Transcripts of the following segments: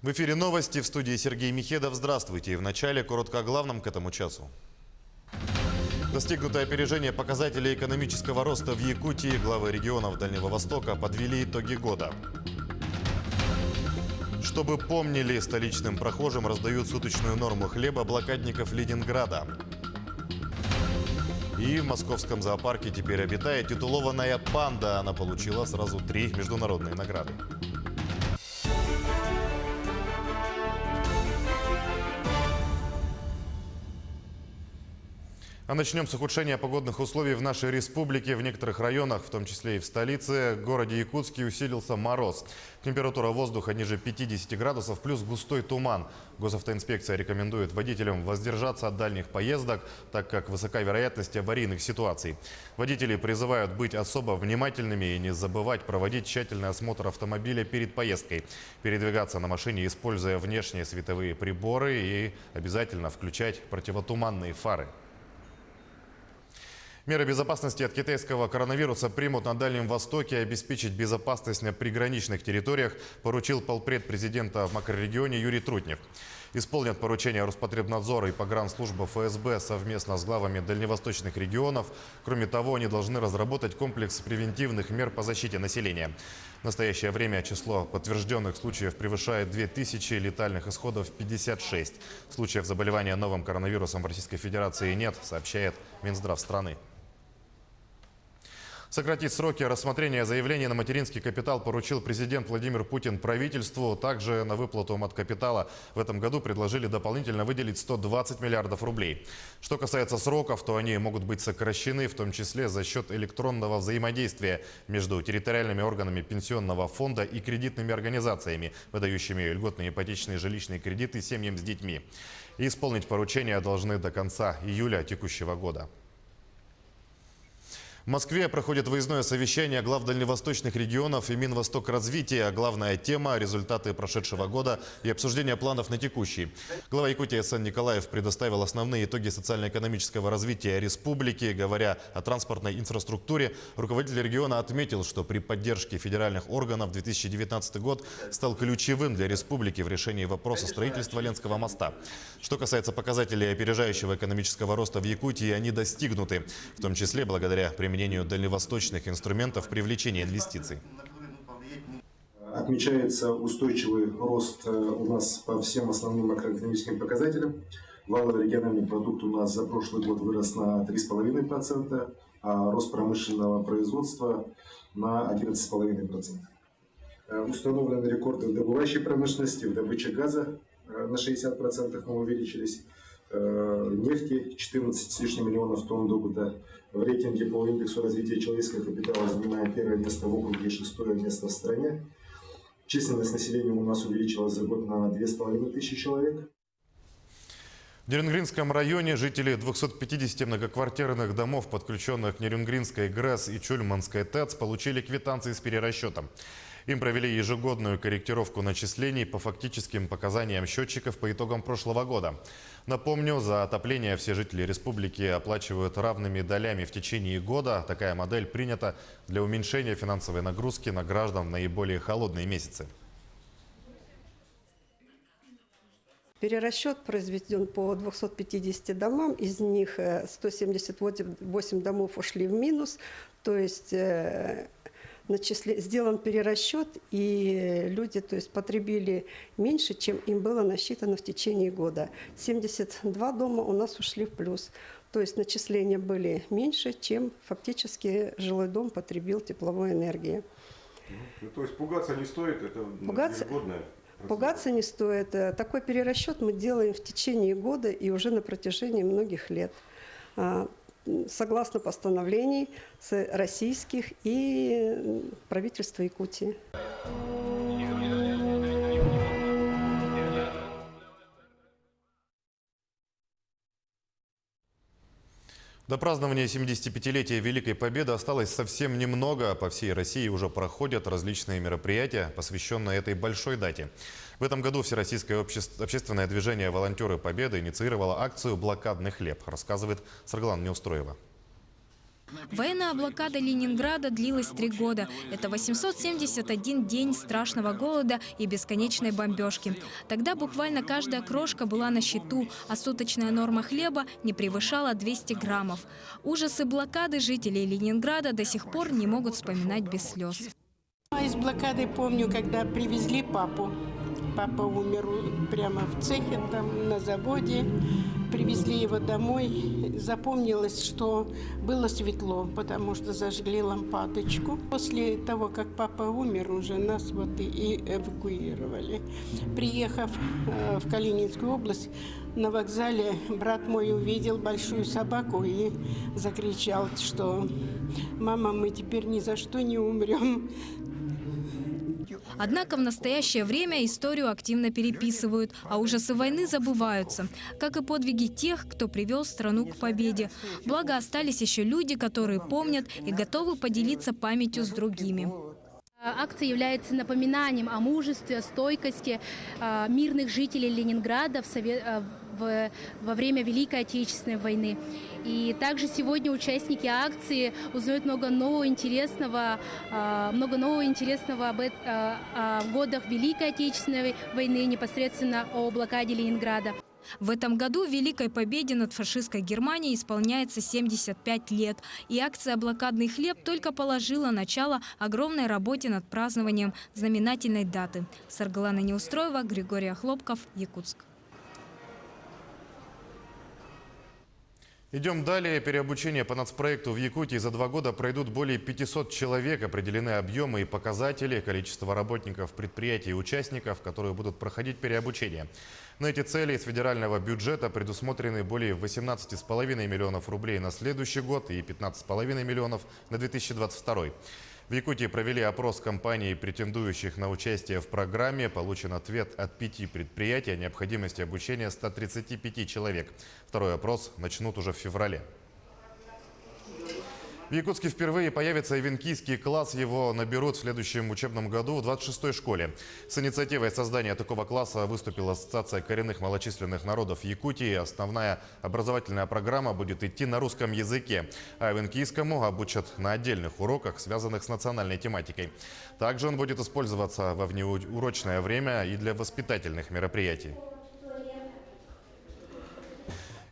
В эфире новости, в студии Сергей Михедов. Здравствуйте. И в начале коротко о главном к этому часу. Достигнутое опережение показателей экономического роста в Якутии. Главы регионов Дальнего Востока подвели итоги года. Чтобы помнили, столичным прохожим раздают суточную норму хлеба блокадников Ленинграда. И в московском зоопарке теперь обитает титулованная панда. Она получила сразу 3 международные награды. А начнем с ухудшения погодных условий в нашей республике. В некоторых районах, в том числе и в столице, в городе Якутске, усилился мороз. Температура воздуха ниже 50 градусов, плюс густой туман. Госавтоинспекция рекомендует водителям воздержаться от дальних поездок, так как высока вероятность аварийных ситуаций. Водители призывают быть особо внимательными и не забывать проводить тщательный осмотр автомобиля перед поездкой. Передвигаться на машине, используя внешние световые приборы, и обязательно включать противотуманные фары. Меры безопасности от китайского коронавируса примут на Дальнем Востоке. Обеспечить безопасность на приграничных территориях поручил полпред президента в макрорегионе Юрий Трутнев. Исполнят поручения Роспотребнадзора и погранслужба ФСБ совместно с главами дальневосточных регионов. Кроме того, они должны разработать комплекс превентивных мер по защите населения. В настоящее время число подтвержденных случаев превышает 2000, летальных исходов 56. Случаев заболевания новым коронавирусом в Российской Федерации нет, сообщает Минздрав страны. Сократить сроки рассмотрения заявлений на материнский капитал поручил президент Владимир Путин правительству. Также на выплату маткапитала в этом году предложили дополнительно выделить 120 миллиардов рублей. Что касается сроков, то они могут быть сокращены, в том числе за счет электронного взаимодействия между территориальными органами пенсионного фонда и кредитными организациями, выдающими льготные ипотечные жилищные кредиты семьям с детьми. И исполнить поручения должны до конца июля текущего года. В Москве проходит выездное совещание глав дальневосточных регионов и Минвостокразвития. Главная тема – результаты прошедшего года и обсуждение планов на текущий. Глава Якутии Сэн Николаев предоставил основные итоги социально-экономического развития республики. Говоря о транспортной инфраструктуре, руководитель региона отметил, что при поддержке федеральных органов 2019 год стал ключевым для республики в решении вопроса строительства Ленского моста. Что касается показателей опережающего экономического роста в Якутии, они достигнуты, в том числе благодаря применению дальневосточных инструментов привлечения инвестиций. Отмечается устойчивый рост у нас по всем основным макроэкономическим показателям. Валовый региональный продукт у нас за прошлый год вырос на 3,5%, а рост промышленного производства на 11,5%. Установлены рекорды в добывающей промышленности, в добыче газа на 60% мы увеличились. Нефти 14 с лишним миллионов тонн добыта. В рейтинге по индексу развития человеческого капитала занимает 1-е место в округе и 6-е место в стране. Численность населения у нас увеличилась за год на 2500 человек. В Нерюнгринском районе жители 250 многоквартирных домов, подключенных к Нерюнгринской ГРЭС и Чульманской ТЭЦ, получили квитанции с перерасчетом. Им провели ежегодную корректировку начислений по фактическим показаниям счетчиков по итогам прошлого года. Напомню, за отопление все жители республики оплачивают равными долями в течение года. Такая модель принята для уменьшения финансовой нагрузки на граждан в наиболее холодные месяцы. Перерасчет произведен по 250 домам, из них 178 домов ушли в минус, то есть сделан перерасчет, и люди, то есть, потребили меньше, чем им было насчитано в течение года. 72 дома у нас ушли в плюс, то есть начисления были меньше, чем фактически жилой дом потребил тепловой энергии. Ну, то есть пугаться не стоит, это ежегодное? Пугаться не стоит. Такой перерасчет мы делаем в течение года и уже на протяжении многих лет. Согласно постановлений российских и правительства Якутии. До празднования 75-летия Великой Победы осталось совсем немного. По всей России уже проходят различные мероприятия, посвященные этой большой дате. В этом году Всероссийское общественное движение «Волонтеры Победы» инициировало акцию «Блокадный хлеб», рассказывает Сарглан Неустроева. Военная блокада Ленинграда длилась 3 года. Это 871 день страшного голода и бесконечной бомбежки. Тогда буквально каждая крошка была на счету, а суточная норма хлеба не превышала 200 граммов. Ужасы блокады жителей Ленинграда до сих пор не могут вспоминать без слез. Из блокады помню, когда привезли папу. Папа умер прямо в цехе, там, на заводе. Привезли его домой. Запомнилось, что было светло, потому что зажгли лампадочку. После того, как папа умер, уже нас вот и эвакуировали. Приехав в Калининскую область, на вокзале брат мой увидел большую собаку и закричал, что «Мама, мы теперь ни за что не умрем». Однако в настоящее время историю активно переписывают, а ужасы войны забываются, как и подвиги тех, кто привел страну к победе. Благо остались еще люди, которые помнят и готовы поделиться памятью с другими. Акция является напоминанием о мужестве, о стойкости мирных жителей Ленинграда во время Великой Отечественной войны. И также сегодня участники акции узнают много нового интересного о годах Великой Отечественной войны, непосредственно о блокаде Ленинграда. В этом году Великой Победе над фашистской Германией исполняется 75 лет. И акция «Блокадный хлеб» только положила начало огромной работе над празднованием знаменательной даты. Саргалана Неустроева, Григорий Хлопков, Якутск. Идем далее. Переобучение по нацпроекту в Якутии за 2 года пройдут более 500 человек. Определены объемы и показатели, количество работников, предприятий и участников, которые будут проходить переобучение. На эти цели из федерального бюджета предусмотрены более 18,5 миллионов рублей на следующий год и 15,5 миллионов на 2022. В Якутии провели опрос компаний, претендующих на участие в программе. Получен ответ от 5 предприятий о необходимости обучения 135 человек. Второй опрос начнут уже в феврале. В Якутске впервые появится эвенкийский класс. Его наберут в следующем учебном году в 26-й школе. С инициативой создания такого класса выступила Ассоциация коренных малочисленных народов Якутии. Основная образовательная программа будет идти на русском языке, а эвенкийскому обучат на отдельных уроках, связанных с национальной тематикой. Также он будет использоваться во внеурочное время и для воспитательных мероприятий.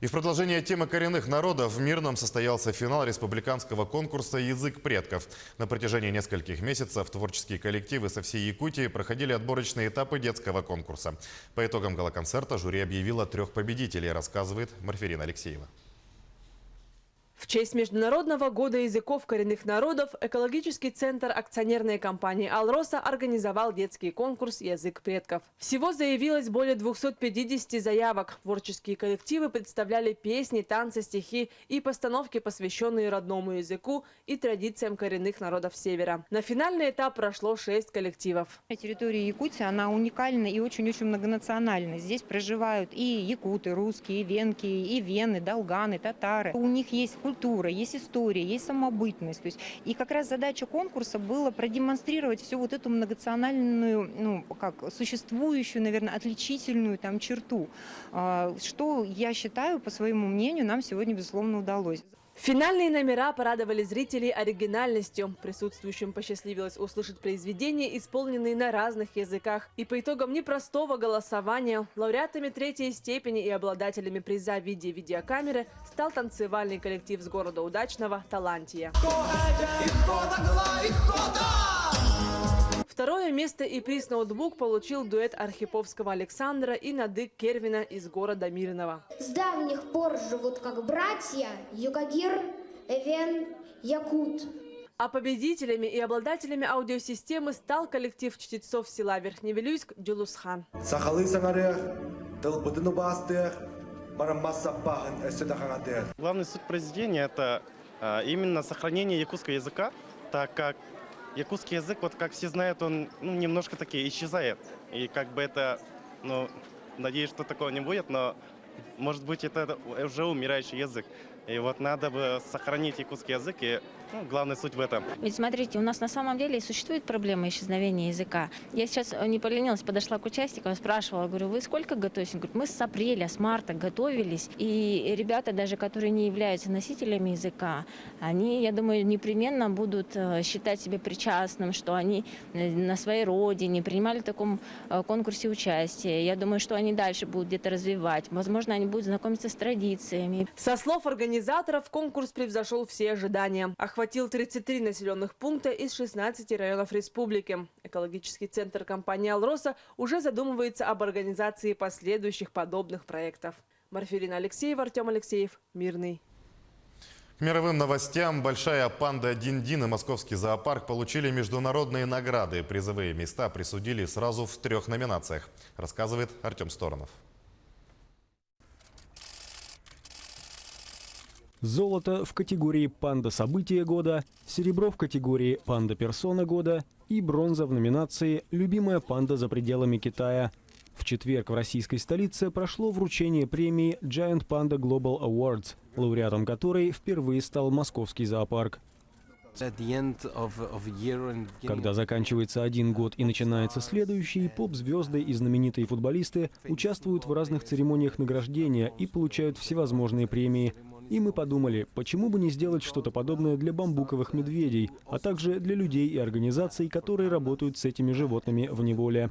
И в продолжение темы коренных народов в Мирном состоялся финал республиканского конкурса «Язык предков». На протяжении нескольких месяцев творческие коллективы со всей Якутии проходили отборочные этапы детского конкурса. По итогам гала-концерта жюри объявило 3 победителей, рассказывает Марферина Алексеева. В честь Международного года языков коренных народов экологический центр акционерной компании «Алроса» организовал детский конкурс «Язык предков». Всего заявилось более 250 заявок. Творческие коллективы представляли песни, танцы, стихи и постановки, посвященные родному языку и традициям коренных народов Севера. На финальный этап прошло 6 коллективов. Территория Якутии, она уникальна и очень-очень многонациональна. Здесь проживают и якуты, русские, и венки, и вены, долганы, татары. У них есть культура, есть история, есть самобытность. То есть, и как раз задача конкурса была продемонстрировать всю вот эту многонациональную, существующую, наверное, отличительную там черту, что, я считаю, по своему мнению, нам сегодня, безусловно, удалось. Финальные номера порадовали зрителей оригинальностью. Присутствующим посчастливилось услышать произведения, исполненные на разных языках. И по итогам непростого голосования лауреатами 3-й степени и обладателями приза в виде видеокамеры стал танцевальный коллектив с города Удачного «Талантия». Второе место и приз ноутбук получил дуэт Архиповского Александра и Надык Кервина из города Мирного. С давних пор живут как братья Югагир, Эвен, Якут. А победителями и обладателями аудиосистемы стал коллектив чтецов села Верхневилюйск «Джулусхан». Главная суть произведения – это именно сохранение якутского языка, так как якутский язык, вот как все знают, он немножко таки исчезает. И как бы это, надеюсь, что такого не будет, но может быть это уже умирающий язык. И вот надо бы сохранить якутский язык и Ну, главная суть в этом. Ведь смотрите, у нас на самом деле существует проблема исчезновения языка. Я сейчас не поленилась, подошла к участникам, спрашивала, говорю, вы сколько готовитесь? Он говорит, мы с апреля, с марта готовились. И ребята, даже которые не являются носителями языка, они, я думаю, непременно будут считать себя причастным, что они на своей родине принимали в таком конкурсе участие. Я думаю, что они дальше будут где-то развивать. Возможно, они будут знакомиться с традициями. Со слов организаторов, конкурс превзошел все ожидания. Охватил 33 населенных пункта из 16 районов республики. Экологический центр компании «Алроса» уже задумывается об организации последующих подобных проектов. Марфелина Алексеева, Артем Алексеев, Мирный. К мировым новостям большая панда Дин-Дин и Московский зоопарк получили международные награды. Призовые места присудили сразу в 3 номинациях, рассказывает Артем Сторонов. Золото в категории «Панда события года», серебро в категории «Панда персона года» и бронза в номинации «Любимая панда за пределами Китая». В четверг в российской столице прошло вручение премии Giant Panda Global Awards, лауреатом которой впервые стал Московский зоопарк. Когда заканчивается один год и начинается следующий, поп-звезды и знаменитые футболисты участвуют в разных церемониях награждения и получают всевозможные премии. И мы подумали, почему бы не сделать что-то подобное для бамбуковых медведей, а также для людей и организаций, которые работают с этими животными в неволе.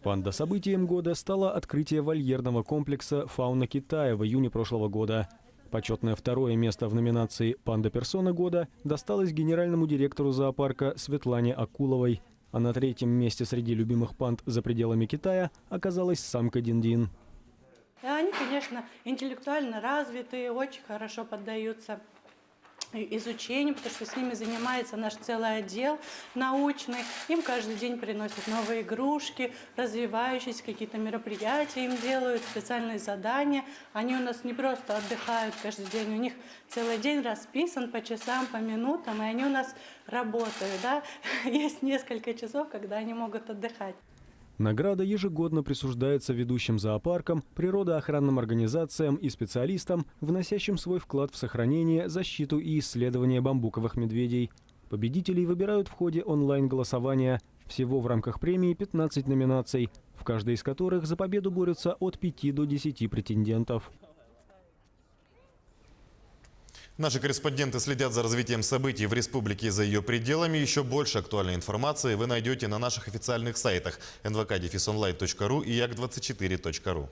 Панда событием года стало открытие вольерного комплекса «Фауна Китая» в июне прошлого года. Почетное 2-е место в номинации «Панда персона года» досталось генеральному директору зоопарка Светлане Акуловой. А на 3-м месте среди любимых панд за пределами Китая оказалась самка Дин-Дин. Они, конечно, интеллектуально развитые, очень хорошо поддаются изучению, потому что с ними занимается наш целый отдел научный. Им каждый день приносят новые игрушки, развивающиеся какие-то мероприятия им делают, специальные задания. Они у нас не просто отдыхают каждый день, у них целый день расписан по часам, по минутам, и они у нас работают. Да? Есть несколько часов, когда они могут отдыхать. Награда ежегодно присуждается ведущим зоопаркам, природоохранным организациям и специалистам, вносящим свой вклад в сохранение, защиту и исследование бамбуковых медведей. Победителей выбирают в ходе онлайн-голосования. Всего в рамках премии 15 номинаций, в каждой из которых за победу борются от 5 до 10 претендентов. Наши корреспонденты следят за развитием событий в республике и за ее пределами. Еще больше актуальной информации вы найдете на наших официальных сайтах nvk-online.ru и як24.ru.